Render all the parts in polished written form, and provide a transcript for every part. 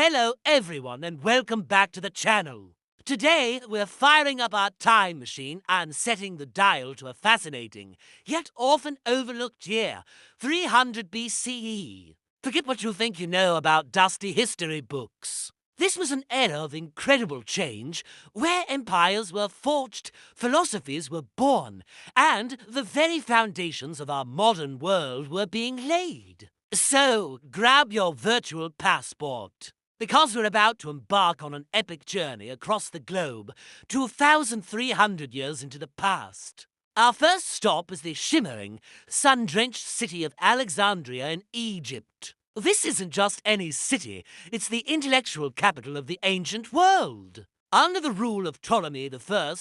Hello everyone and welcome back to the channel. Today we're firing up our time machine and setting the dial to a fascinating, yet often overlooked year, 300 BCE. Forget what you think you know about dusty history books. This was an era of incredible change where empires were forged, philosophies were born, and the very foundations of our modern world were being laid. So, grab your virtual passport, because we're about to embark on an epic journey across the globe 2,300 years into the past. Our first stop is the shimmering, sun-drenched city of Alexandria in Egypt. This isn't just any city, it's the intellectual capital of the ancient world. Under the rule of Ptolemy I,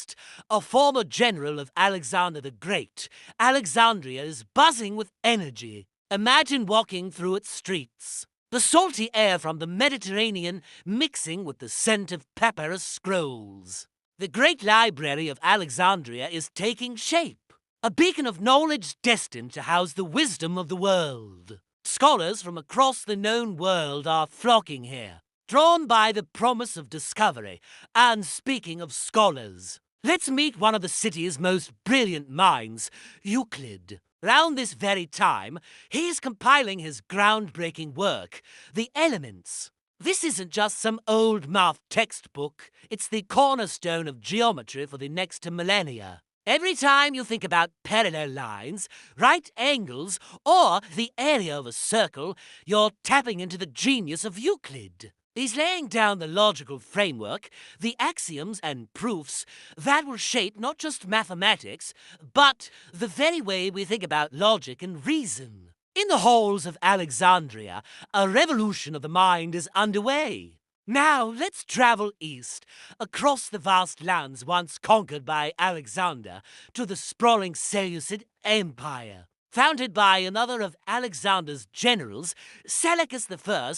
a former general of Alexander the Great, Alexandria is buzzing with energy. Imagine walking through its streets. The salty air from the Mediterranean mixing with the scent of papyrus scrolls. The great library of Alexandria is taking shape, a beacon of knowledge destined to house the wisdom of the world. Scholars from across the known world are flocking here, drawn by the promise of discovery. And speaking of scholars, let's meet one of the city's most brilliant minds, Euclid. Round this very time, he's compiling his groundbreaking work, The Elements. This isn't just some old math textbook, it's the cornerstone of geometry for the next millennia. Every time you think about parallel lines, right angles, or the area of a circle, you're tapping into the genius of Euclid. He's laying down the logical framework, the axioms and proofs that will shape not just mathematics, but the very way we think about logic and reason. In the halls of Alexandria, a revolution of the mind is underway. Now let's travel east, across the vast lands once conquered by Alexander, to the sprawling Seleucid Empire. Founded by another of Alexander's generals, Seleucus I,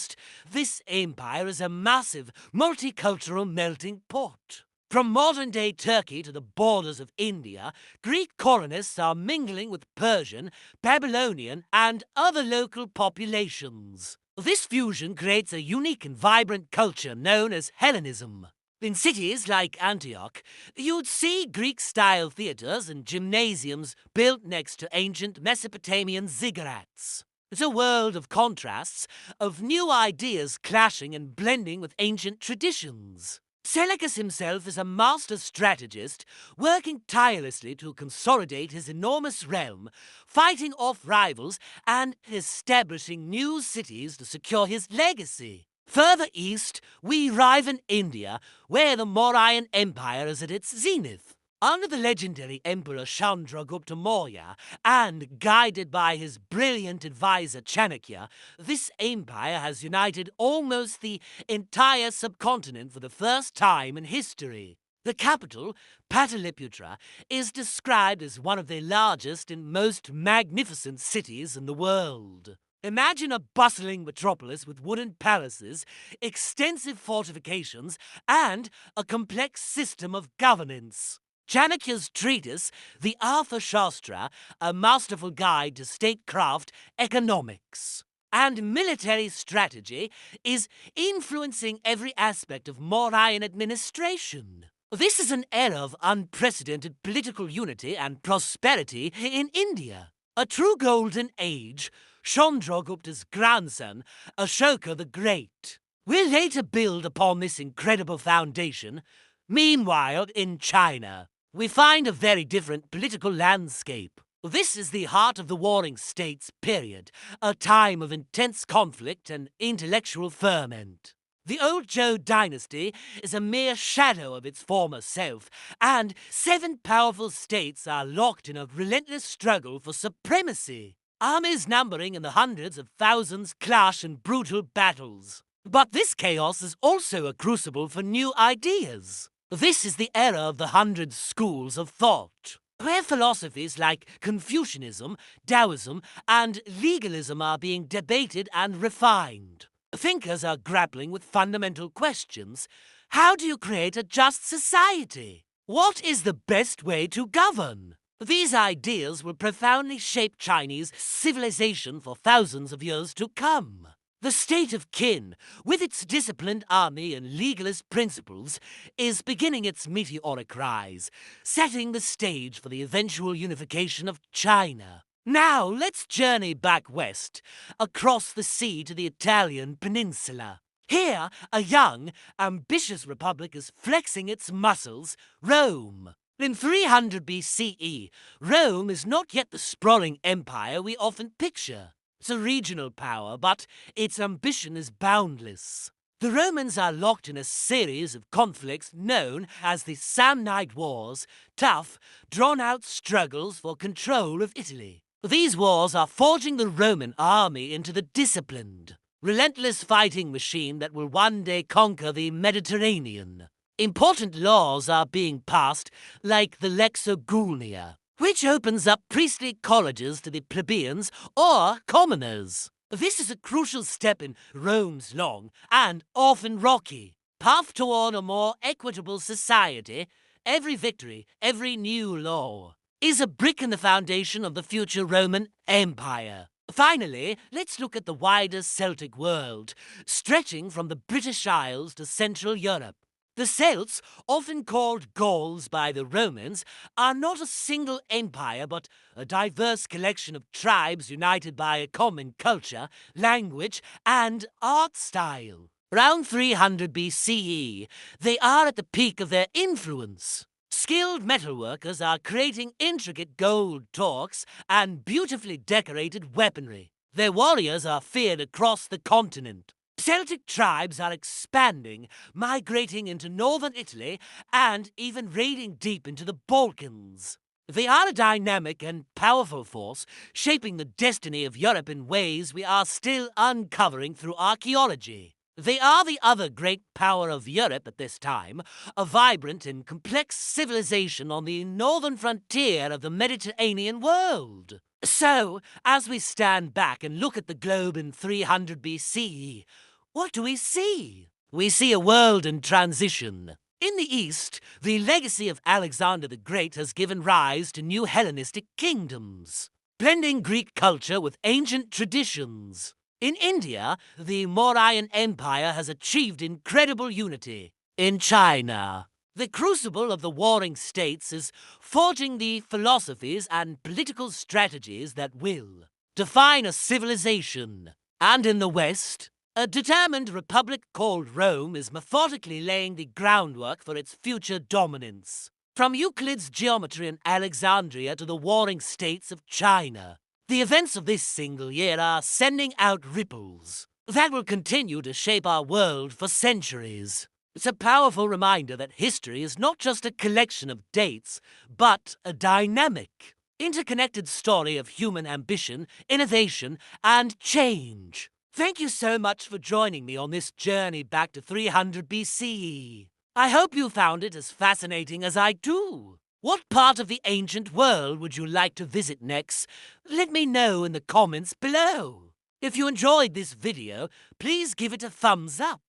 this empire is a massive, multicultural melting pot. From modern-day Turkey to the borders of India, Greek colonists are mingling with Persian, Babylonian, and other local populations. This fusion creates a unique and vibrant culture known as Hellenism. In cities like Antioch, you'd see Greek-style theaters and gymnasiums built next to ancient Mesopotamian ziggurats. It's a world of contrasts, of new ideas clashing and blending with ancient traditions. Seleucus himself is a master strategist, working tirelessly to consolidate his enormous realm, fighting off rivals and establishing new cities to secure his legacy. Further east, we arrive in India, where the Mauryan Empire is at its zenith. Under the legendary Emperor Chandragupta Maurya, and guided by his brilliant advisor Chanakya, this empire has united almost the entire subcontinent for the first time in history. The capital, Pataliputra, is described as one of the largest and most magnificent cities in the world. Imagine a bustling metropolis with wooden palaces, extensive fortifications, and a complex system of governance. Chanakya's treatise, the Arthashastra, a masterful guide to statecraft economics and military strategy, is influencing every aspect of Mauryan administration. This is an era of unprecedented political unity and prosperity in India. A true golden age. Chandragupta's grandson, Ashoka the Great, will later build upon this incredible foundation. Meanwhile, in China, we find a very different political landscape. This is the heart of the Warring States period, a time of intense conflict and intellectual ferment. The old Zhou dynasty is a mere shadow of its former self, and 7 powerful states are locked in a relentless struggle for supremacy. Armies numbering in the hundreds of thousands clash in brutal battles. But this chaos is also a crucible for new ideas. This is the era of the 100 schools of thought, where philosophies like Confucianism, Taoism, and legalism are being debated and refined. Thinkers are grappling with fundamental questions. How do you create a just society? What is the best way to govern? These ideas will profoundly shape Chinese civilization for thousands of years to come. The state of Qin, with its disciplined army and legalist principles, is beginning its meteoric rise, setting the stage for the eventual unification of China. Now, let's journey back west, across the sea to the Italian peninsula. Here, a young, ambitious republic is flexing its muscles, Rome. In 300 BCE, Rome is not yet the sprawling empire we often picture. It's a regional power, but its ambition is boundless. The Romans are locked in a series of conflicts known as the Samnite Wars, tough, drawn-out struggles for control of Italy. These wars are forging the Roman army into the disciplined, relentless fighting machine that will one day conquer the Mediterranean. Important laws are being passed, like the Lex Ogulnia, which opens up priestly colleges to the plebeians or commoners. This is a crucial step in Rome's long and often rocky path toward a more equitable society. Every victory, every new law, is a brick in the foundation of the future Roman Empire. Finally, let's look at the wider Celtic world, stretching from the British Isles to Central Europe. The Celts, often called Gauls by the Romans, are not a single empire but a diverse collection of tribes united by a common culture, language, and art style. Around 300 BCE, they are at the peak of their influence. Skilled metalworkers are creating intricate gold torques and beautifully decorated weaponry. Their warriors are feared across the continent. Celtic tribes are expanding, migrating into northern Italy and even raiding deep into the Balkans. They are a dynamic and powerful force, shaping the destiny of Europe in ways we are still uncovering through archaeology. They are the other great power of Europe at this time, a vibrant and complex civilization on the northern frontier of the Mediterranean world. So, as we stand back and look at the globe in 300 BCE, what do we see? We see a world in transition. In the East, the legacy of Alexander the Great has given rise to new Hellenistic kingdoms, blending Greek culture with ancient traditions. In India, the Mauryan Empire has achieved incredible unity. In China, the crucible of the warring states is forging the philosophies and political strategies that will define a civilization. And in the West, a determined republic called Rome is methodically laying the groundwork for its future dominance. From Euclid's geometry in Alexandria to the warring states of China, the events of this single year are sending out ripples that will continue to shape our world for centuries. It's a powerful reminder that history is not just a collection of dates, but a dynamic, interconnected story of human ambition, innovation, and change. Thank you so much for joining me on this journey back to 300 BCE. I hope you found it as fascinating as I do. What part of the ancient world would you like to visit next? Let me know in the comments below. If you enjoyed this video, please give it a thumbs up.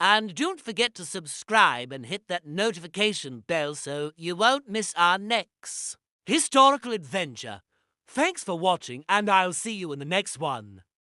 And don't forget to subscribe and hit that notification bell so you won't miss our next historical adventure. Thanks for watching, and I'll see you in the next one.